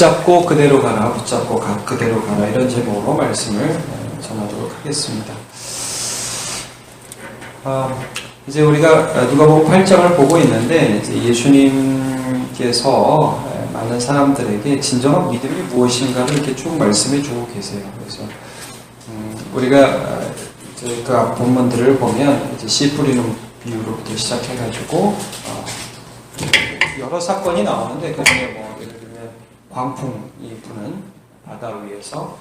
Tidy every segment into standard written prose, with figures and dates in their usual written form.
붙잡고 그대로 가라, 붙잡고 그대로 가라, 이런 제목으로 말씀을 전하도록 하겠습니다. 이제 우리가 누가복음 8장을 보고 있는데, 이제 예수님께서 많은 사람들에게 진정한 믿음이 무엇인가를 이렇게 쭉 말씀해 주고 계세요. 그래서 우리가 그 앞 본문들을 보면 이제 씨 뿌리는 비유로부터 시작해가지고 여러 사건이 나오는데, 그 중에 뭐 예를 들면 광풍이 부는 바다 위에서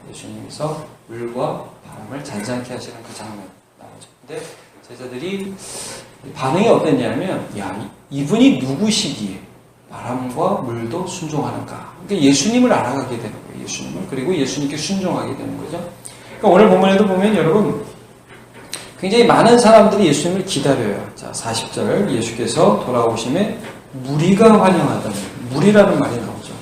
예수님께서 물과 바람을 잔잔케 하시는 그 장면 나오죠. 근데 제자들이 반응이 어땠냐면, 야, 이분이 누구시기에 바람과 물도 순종하는가? 그러니까 예수님을 알아가게 되는 거예요. 예수님을. 그리고 예수님께 순종하게 되는 거죠. 그러니까 오늘 본문에도 보면 여러분, 굉장히 많은 사람들이 예수님을 기다려요. 자, 40절, 예수께서 돌아오심에 무리가 환영하다는, 무리라는 말이 나오죠.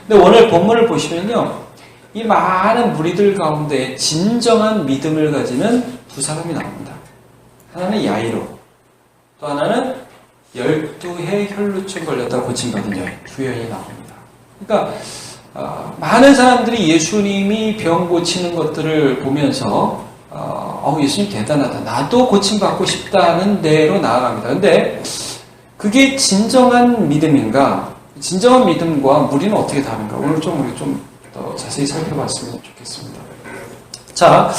근데 오늘 본문을 보시면요, 이 많은 무리들 가운데 진정한 믿음을 가지는 두 사람이 나옵니다. 하나는 야이로, 또 하나는 12해 혈루증 걸렸다 고침받은 여인, 두 여인이 나옵니다. 그러니까 많은 사람들이 예수님이 병 고치는 것들을 보면서 예수님 대단하다, 나도 고침받고 싶다는 데로 나아갑니다. 근데 그게 진정한 믿음인가? 진정한 믿음과 무리는 어떻게 다른가? 오늘 우리 좀 더 자세히 살펴봤으면 좋겠습니다. 자,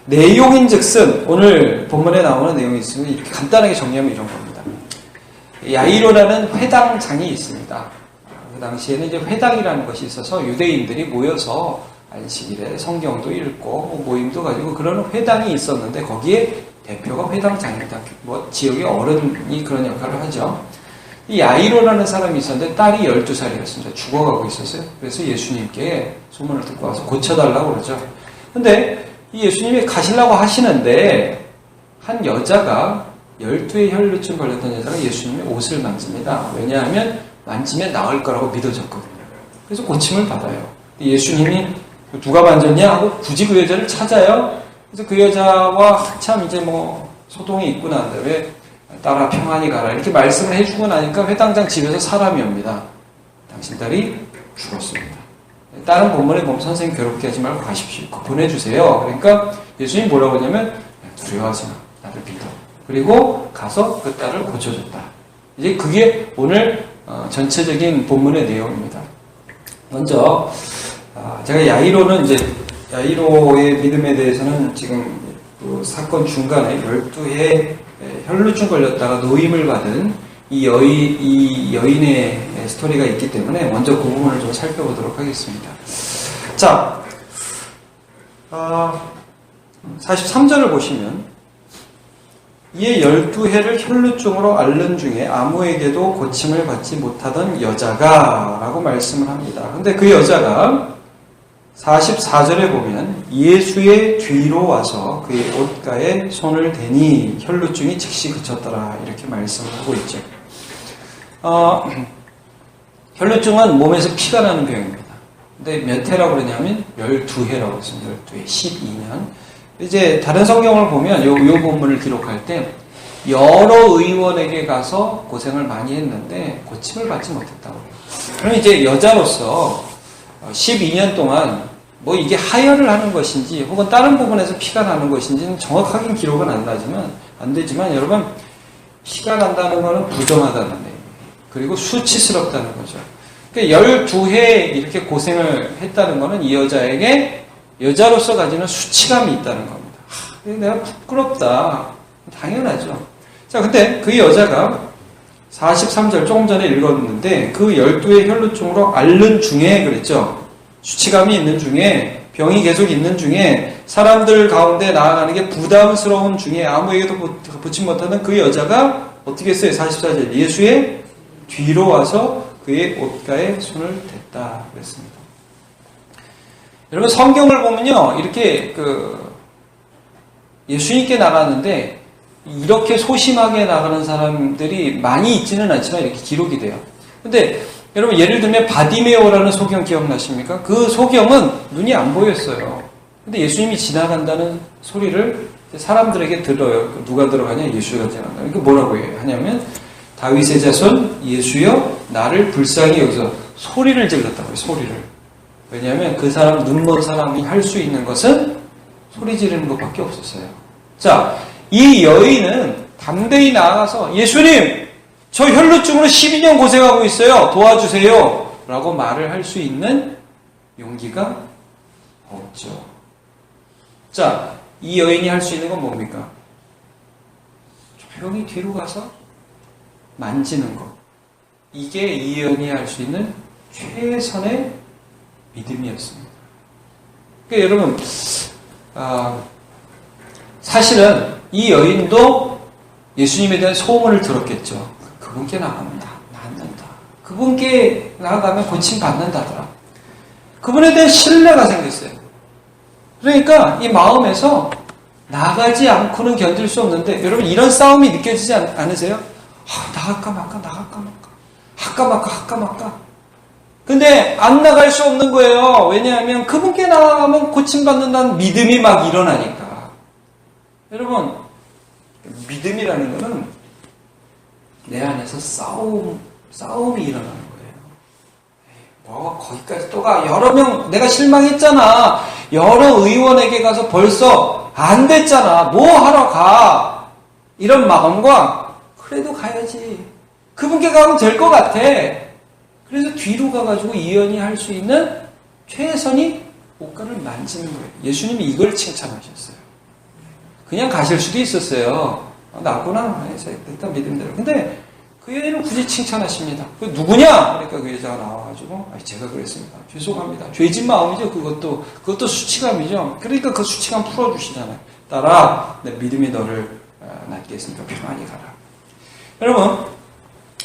내용인즉슨, 오늘 본문에 나오는 내용인즉슨 이렇게 간단하게 정리하면 이런 겁니다. 야이로라는 회당장이 있습니다. 그 당시에는 이제 회당이라는 것이 있어서 유대인들이 모여서 안식일에 성경도 읽고 모임도 가지고 그런 회당이 있었는데, 거기에 대표가 회당장입니다. 뭐 지역의 어른이 그런 역할을 하죠. 이 야이로라는 사람이 있었는데 딸이 12살이었습니다. 죽어가고 있었어요. 그래서 예수님께 소문을 듣고 와서 고쳐달라고 그러죠. 근데 이 예수님이 가시려고 하시는데, 한 여자가 12의 혈루증 걸렸던 여자가 예수님의 옷을 만집니다. 왜냐하면 만지면 나을 거라고 믿어졌거든요. 그래서 고침을 받아요. 예수님이 누가 만졌냐 하고 굳이 그 여자를 찾아요. 그래서 그 여자와 한참 이제 뭐 소동이 있고 난 다음에 딸아 평안히 가라 이렇게 말씀을 해주고 나니까 회당장 집에서 사람이 옵니다. 당신 딸이 죽었습니다. 다른 본문에 보면 선생님 괴롭게 하지 말고 가십시오. 보내주세요. 그러니까 예수님이 뭐라고 하냐면, 두려워하지 마, 나를 믿어. 그리고 가서 그 딸을 고쳐줬다. 이제 그게 오늘 전체적인 본문의 내용입니다. 먼저 제가 야이로의 믿음에 대해서는 지금 그 사건 중간에 12해 혈루증 걸렸다가 노임을 받은 이 여인의 스토리가 있기 때문에 먼저 그 부분을 좀 살펴보도록 하겠습니다. 자, 43절을 보시면, 이에 12해를 혈루증으로 앓는 중에 아무에게도 고침을 받지 못하던 여자가 라고 말씀을 합니다. 근데 그 여자가 44절에 보면 예수의 뒤로 와서 그의 옷가에 손을 대니 혈루증이 즉시 그쳤더라 이렇게 말씀을 하고 있죠. 혈루증은 몸에서 피가 나는 병입니다. 근데 몇 해라고 그러냐면 12해라고 했습니다. 12해, 12년. 이제 다른 성경을 보면 요 본문을 기록할 때 여러 의원에게 가서 고생을 많이 했는데 고침을 받지 못했다고 해요. 그럼 이제 여자로서 12년 동안 뭐 이게 하혈을 하는 것인지 혹은 다른 부분에서 피가 나는 것인지는 정확하게 기록은 안 되지만 여러분, 피가 난다는 것은 부정하다는 거예요. 그리고 수치스럽다는 거죠. 그러니까 12해 이렇게 고생을 했다는 것은 이 여자에게 여자로서 가지는 수치감이 있다는 겁니다. 내가 부끄럽다. 당연하죠. 자, 근데 그 여자가 43절 조금 전에 읽었는데, 그 12의 혈루증으로 앓는 중에 그랬죠. 수치감이 있는 중에, 병이 계속 있는 중에, 사람들 가운데 나아가는 게 부담스러운 중에 아무에게도 붙지 못하는 그 여자가 어떻게 했어요? 44절 예수의 뒤로 와서 그의 옷가에 손을 댔다 그랬습니다. 여러분, 성경을 보면요, 이렇게 예수님께 나갔는데 이렇게 소심하게 나가는 사람들이 많이 있지는 않지만 이렇게 기록이 돼요. 근데 여러분, 예를 들면 바디메오라는 소경 기억나십니까? 그 소경은 눈이 안 보였어요. 근데 예수님이 지나간다는 소리를 사람들에게 들어요. 누가 들어가냐? 예수가 지나간다. 그러니까 뭐라고 하냐면, 다윗의 자손 예수여 나를 불쌍히 여기서 소리를 질렀다고요. 소리를. 왜냐하면 그 사람 눈먼 사람이 할 수 있는 것은 소리 지르는 것밖에 없었어요. 자, 이 여인은 담대히 나아가서 예수님 저 혈루증으로 12년 고생하고 있어요. 도와주세요. 라고 말을 할 수 있는 용기가 없죠. 자, 이 여인이 할 수 있는 건 뭡니까? 조용히 뒤로 가서 만지는 것. 이게 이 여인이 할 수 있는 최선의 믿음이었습니다. 그러니까 여러분, 사실은 이 여인도 예수님에 대한 소문을 들었겠죠. 그분께 나가면 낫는다. 그분께 나아가면 고침받는다더라. 그분에 대한 신뢰가 생겼어요. 그러니까 이 마음에서 나가지 않고는 견딜 수 없는데, 여러분 이런 싸움이 느껴지지 않으세요? 나갈까 말까, 할까 말까. 근데 안 나갈 수 없는 거예요. 왜냐하면 그분께 나가면 고침받는다는 믿음이 막 일어나니까. 여러분, 믿음이라는 거는 내 안에서 싸움이 일어나는 거예요. 거기까지 또 가. 여러 명, 내가 실망했잖아. 여러 의원에게 가서 벌써 안 됐잖아. 뭐 하러 가. 이런 마음과 그래도 가야지. 그분께 가면 될 것 같아. 그래서 뒤로 가가지고 이 여인이 할 수 있는 최선이 옷가를 만지는 거예요. 예수님이 이걸 칭찬하셨어요. 그냥 가실 수도 있었어요. 나구나. 일단 믿음대로. 근데 그 여인은 굳이 칭찬하십니다. 그 누구냐? 그러니까 그 여자가 나와가지고 제가 그랬습니다. 죄송합니다. 죄진 마음이죠. 그것도 수치감이죠. 그러니까 그 수치감 풀어주시잖아요. 따라 내 믿음이 너를 낫게 했으니까 평안히 가라. 여러분,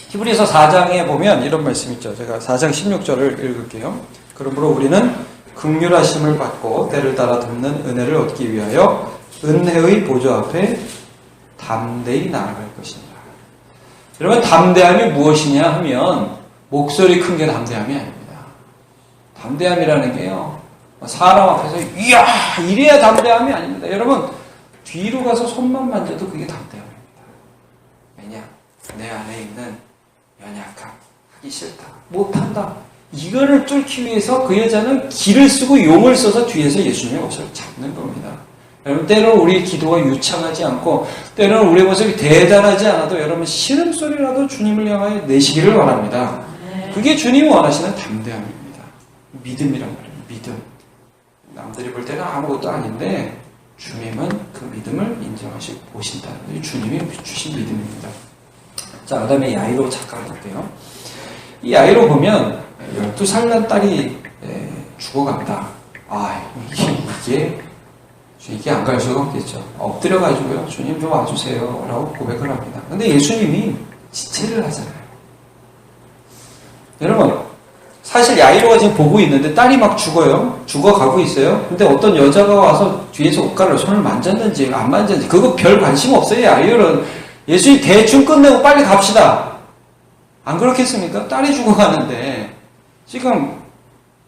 히브리서 4장에 보면 이런 말씀 있죠. 제가 4장 16절을 읽을게요. 그러므로 우리는 긍휼하심을 받고 때를 따라 돕는 은혜를 얻기 위하여 은혜의 보좌 앞에 담대히 나아갈 것입니다. 여러분, 담대함이 무엇이냐 하면 목소리 큰 게 담대함이 아닙니다. 담대함이라는 게요, 사람 앞에서 이야 이래야 담대함이 아닙니다. 여러분, 뒤로 가서 손만 만져도 그게 담대함입니다. 왜냐? 내 안에 있는 연약함, 하기 싫다, 못한다, 이거를 뚫기 위해서 그 여자는 기를 쓰고 용을 써서 뒤에서 예수님의 옷을 잡는 겁니다. 여러분, 때로는 우리 기도가 유창하지 않고 때로는 우리의 모습이 대단하지 않아도 여러분 신음소리라도 주님을 향하여 내시기를 바랍니다. 그게 주님이 원하시는 담대함입니다. 믿음이란 말이에요. 믿음. 남들이 볼 때는 아무것도 아닌데 주님은 그 믿음을 인정하시고 보신다. 주님이 주신 믿음입니다. 자, 그 다음에 야이로 잠깐 볼게요. 이 야이로 보면 12살 난 딸이 죽어갑니다. 이게 안 갈 수가 없겠죠. 엎드려가지고요, 주님 좀 와주세요 라고 고백을 합니다. 근데 예수님이 지체를 하잖아요. 여러분, 사실 야이로가 지금 보고 있는데 딸이 막 죽어가고 있어요. 근데 어떤 여자가 와서 뒤에서 옷가를 손을 만졌는지 안 만졌는지 그거 별 관심 없어요. 야이로는 예수님 대충 끝내고 빨리 갑시다. 안 그렇겠습니까? 딸이 죽어가는데 지금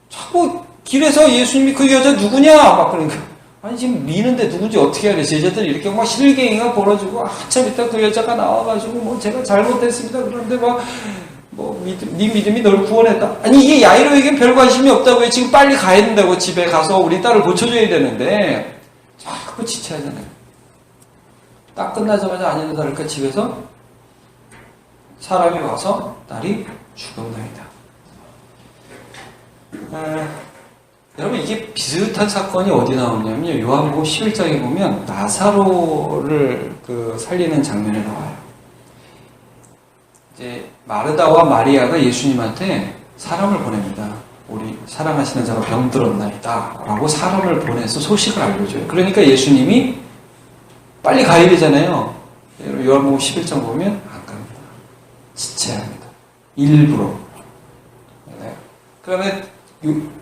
자꾸 길에서 예수님이 그 여자 누구냐 막 그러니까, 아니 지금 미는데 누군지 어떻게 해야 돼? 제자들이 이렇게 막 실갱이가 벌어지고 한참 있다 그 여자가 나와가지고 제가 잘못했습니다. 그런데 네 믿음이 널 구원했다. 아니 이게 야이로에겐 별 관심이 없다고 해. 지금 빨리 가야 된다고. 집에 가서 우리 딸을 고쳐줘야 되는데 자꾸 지체하잖아요. 딱 끝나자마자 아니나 다를까 집에서 사람이 와서 딸이 죽었나이다. 여러분, 이게 비슷한 사건이 어디 나오냐면요, 요한복음 11장에 보면 나사로를 살리는 장면에 나와요. 이제 마르다와 마리아가 예수님한테 사람을 보냅니다. 우리 사랑하시는 자가 병들었나이다 라고 사람을 보내서 소식을 알려줘요. 그러니까 예수님이 빨리 가야 되잖아요. 요한복음 11장 보면 안 갑니다. 지체합니다. 일부러. 네. 그러면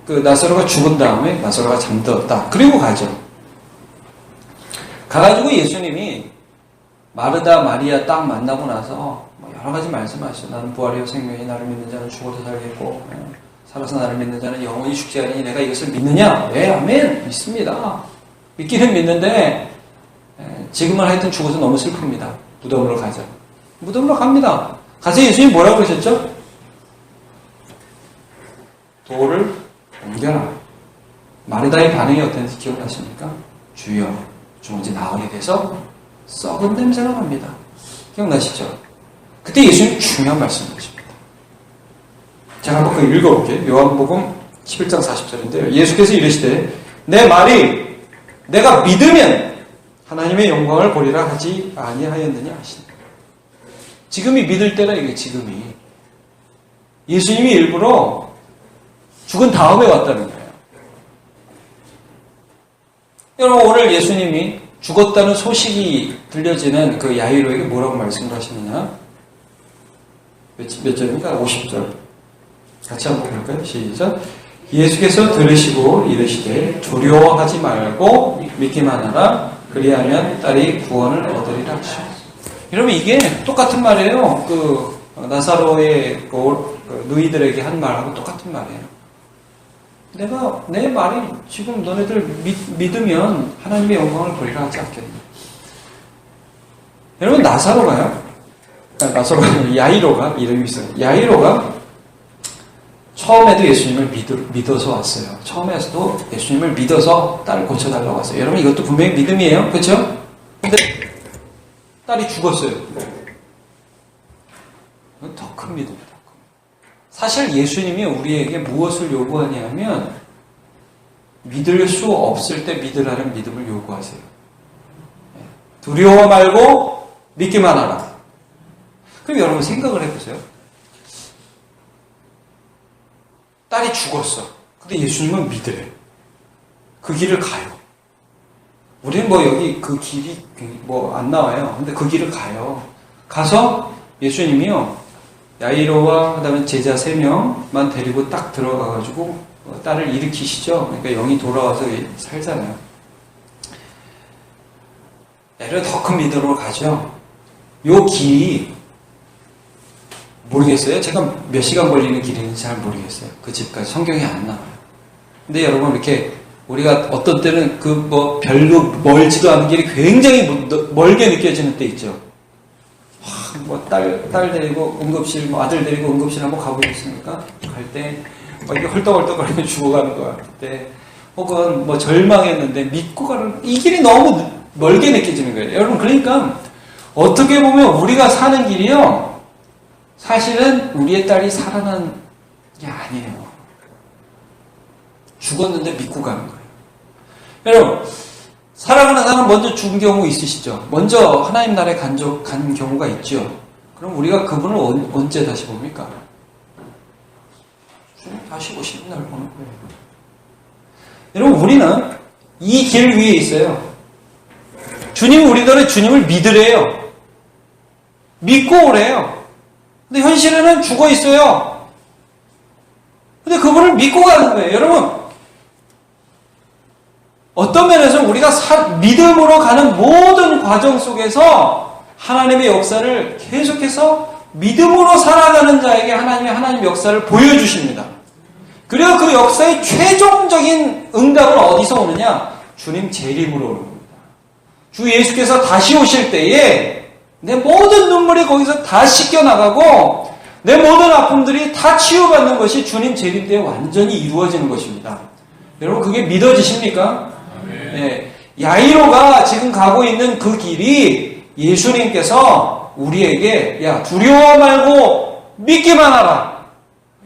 나사로가 죽은 다음에 나사로가 잠들었다. 그리고 가죠. 가가지고 예수님이 마르다 마리아 딱 만나고 나서 여러 가지 말씀하시죠. 나는 부활이요 생명이, 나를 믿는 자는 죽어도 살겠고 살아서 나를 믿는 자는 영원히 죽지 않으니 내가 이것을 믿느냐? 네, 아멘. 믿습니다. 믿기는 믿는데 지금은 하여튼 죽어서 너무 슬픕니다. 무덤으로 가죠. 무덤으로 갑니다. 가서 예수님 뭐라고 그러셨죠? 돌을 옮겨라. 마르다의 반응이 어땠는지 기억나십니까? 주여, 좀 이제 나오게 돼서 썩은 냄새가 납니다. 기억나시죠? 그때 예수님 중요한 말씀을 하십니다. 제가 한번 그거 읽어볼게요. 요한복음 11장 40절인데요. 예수께서 이르시되 내 말이 내가 믿으면 하나님의 영광을 보리라 하지 아니하였느냐 하시니. 지금이 믿을 때라 이게 지금이. 예수님이 일부러 죽은 다음에 왔다는 거예요. 여러분 오늘 예수님이 죽었다는 소식이 들려지는 그 야이로에게 뭐라고 말씀을 하시느냐? 몇 절입니까? 50절. 같이 한번 볼까요? 시작. 예수께서 들으시고 이르시되 두려워하지 말고 믿기만 하라. 그리하면 딸이 구원을 얻으리라 하시오. 여러분 이게 똑같은 말이에요. 그 나사로의 그 누이들에게 한 말하고 똑같은 말이에요. 내 말이 지금 너네들 믿으면 하나님의 영광을 보리라 하지 않겠냐. 여러분 나사로가요. 야이로가 이름이 있어요. 야이로가 처음에도 예수님을 믿어서 왔어요. 처음에서도 예수님을 믿어서 딸을 고쳐달라고 왔어요. 여러분 이것도 분명히 믿음이에요. 그렇죠? 근데 딸이 죽었어요. 이건 더 큰 믿음이다. 사실 예수님이 우리에게 무엇을 요구하냐면 믿을 수 없을 때 믿으라는 믿음을 요구하세요. 두려워 말고 믿기만 하라. 그럼 여러분 생각을 해보세요. 딸이 죽었어. 근데 예수님은 믿으래. 그 길을 가요. 우리는 뭐 여기 그 길이 뭐 안 나와요. 근데 그 길을 가요. 가서 예수님이요. 야이로와 그다음에 제자 3명만 데리고 딱 들어가가지고 딸을 일으키시죠. 그러니까 영이 돌아와서 살잖아요. 애를 더 큰 믿음으로 가죠. 요 길이 모르겠어요. 제가 몇 시간 걸리는 길인지 잘 모르겠어요. 그 집까지 성경에 안 나와요. 근데 여러분 이렇게 우리가 어떤 때는 그 뭐 별로 멀지도 않은 길이 굉장히 멀게 느껴지는 때 있죠. 뭐 딸 데리고 응급실, 뭐 아들 데리고 응급실 한번 가보셨습니까? 갈 때 이게 헐떡헐떡거리면 죽어가는 것 같을 때, 혹은 뭐 절망했는데 믿고 가는 이 길이 너무 멀게 느껴지는 거예요. 여러분 그러니까 어떻게 보면 우리가 사는 길이요, 사실은 우리의 딸이 살아난 게 아니에요. 죽었는데 믿고 가는 거예요. 여러분 살아가는 사람 먼저 죽은 경우 있으시죠? 먼저 하나님 나라에 간 경우가 있죠. 그럼 우리가 그분을 언제 다시 봅니까? 주님 다시 오시는 날 보는 거예요. 여러분 우리는 이 길 위에 있어요. 주님 우리들은 주님을 믿으래요. 믿고 오래요. 근데 현실에는 죽어 있어요. 근데 그분을 믿고 가는 거예요. 여러분 어떤 면에서 우리가 믿음으로 가는 모든 과정 속에서 하나님의 역사를 계속해서 믿음으로 살아가는 자에게 하나님 역사를 보여주십니다. 그리고 그 역사의 최종적인 응답은 어디서 오느냐? 주님 재림으로 오는 겁니다. 주 예수께서 다시 오실 때에 내 모든 눈물이 거기서 다 씻겨나가고 내 모든 아픔들이 다 치유받는 것이 주님 재림 때에 완전히 이루어지는 것입니다. 여러분 그게 믿어지십니까? 네. 야이로가 지금 가고 있는 그 길이 예수님께서 우리에게 야 두려워 말고 믿기만 하라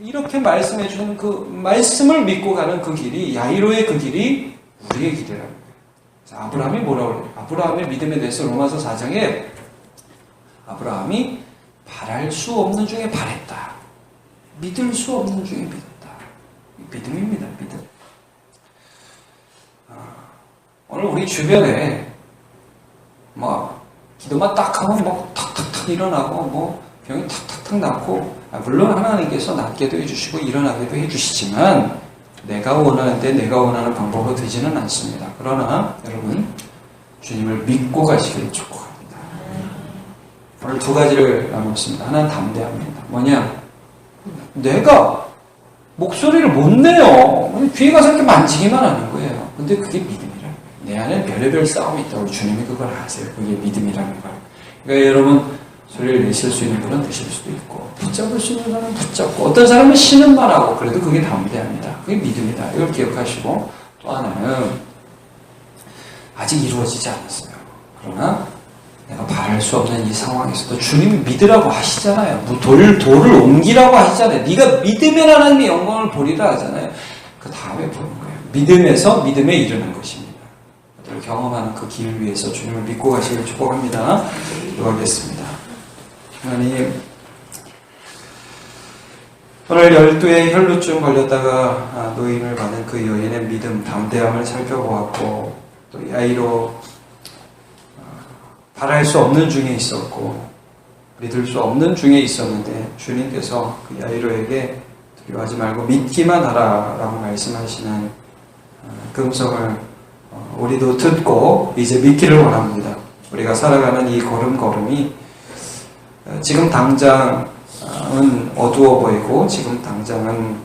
이렇게 말씀해 주는 그 말씀을 믿고 가는 그 길이, 야이로의 그 길이 우리의 길이라는 거예요. 아브라함이 뭐라고 그래요? 아브라함의 믿음에 대해서 로마서 4장에 아브라함이 바랄 수 없는 중에 바랬다, 믿을 수 없는 중에 믿었다. 믿음입니다. 믿음. 오늘 우리 주변에 뭐 기도만 딱 하면 뭐 탁탁탁 일어나고 뭐 병이 탁탁탁 낫고, 물론 하나님께서 낫게도 해주시고 일어나게도 해주시지만 내가 원하는데 내가 원하는 방법으로 되지는 않습니다. 그러나 여러분 주님을 믿고 가시기를 축복합니다. 오늘 두 가지를 나눴습니다. 하나는 담대합니다. 뭐냐? 내가 목소리를 못 내요. 귀에 가서 이렇게 만지기만 하는 거예요. 근데 그게 믿음이라. 내 안에 별의별 싸움이 있다고 주님이 그걸 아세요. 그게 믿음이라는 거예요. 그러니까 여러분 소리를 내실 수 있는 분은 내실 수도 있고, 붙잡을 수 있는 사람은 붙잡고, 어떤 사람은 쉬는 말 하고, 그래도 그게 담대합니다. 그게 믿음이다. 이걸 기억하시고, 또 하나는 아직 이루어지지 않았어요. 그러나 내가 바랄 수 없는 이 상황에서도 주님이 믿으라고 하시잖아요. 돌을 옮기라고 하시잖아요. 네가 믿으면 하나님의 영광을 보리라 하잖아요. 그 다음에 보는 거예요. 믿음에서 믿음에 이르는 것입니다. 그들을 경험하는 그 길 위에서 주님을 믿고 가시길 축복합니다. 기도하겠습니다. 하나님, 오늘 12의 혈루증 걸렸다가 노임을 받은 그 여인의 믿음, 담대함을 살펴보았고, 또 야이로 바랄 수 없는 중에 있었고 믿을 수 없는 중에 있었는데 주님께서 그 야이로에게 두려워하지 말고 믿기만 하라 라고 말씀하시는 그 음성을 우리도 듣고 이제 믿기를 원합니다. 우리가 살아가는 이 걸음걸음이 지금 당장은 어두워 보이고 지금 당장은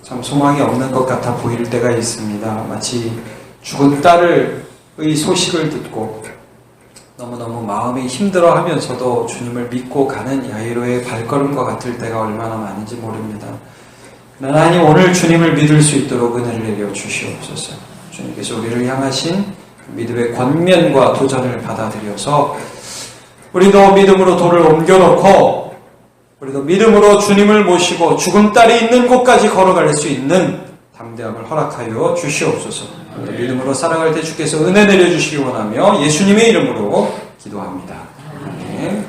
참 소망이 없는 것 같아 보일 때가 있습니다. 마치 죽은 딸의 소식을 듣고 너무너무 마음이 힘들어하면서도 주님을 믿고 가는 야이로의 발걸음과 같을 때가 얼마나 많은지 모릅니다. 하나님, 오늘 주님을 믿을 수 있도록 은혜를 내려 주시옵소서. 주님께서 우리를 향하신 믿음의 권면과 도전을 받아들여서 우리도 믿음으로 돌을 옮겨놓고 우리도 믿음으로 주님을 모시고 죽은 딸이 있는 곳까지 걸어갈 수 있는 담대함을 허락하여 주시옵소서. 믿음으로 살아갈 때 주께서 은혜 내려주시기 원하며 예수님의 이름으로 기도합니다. 아멘.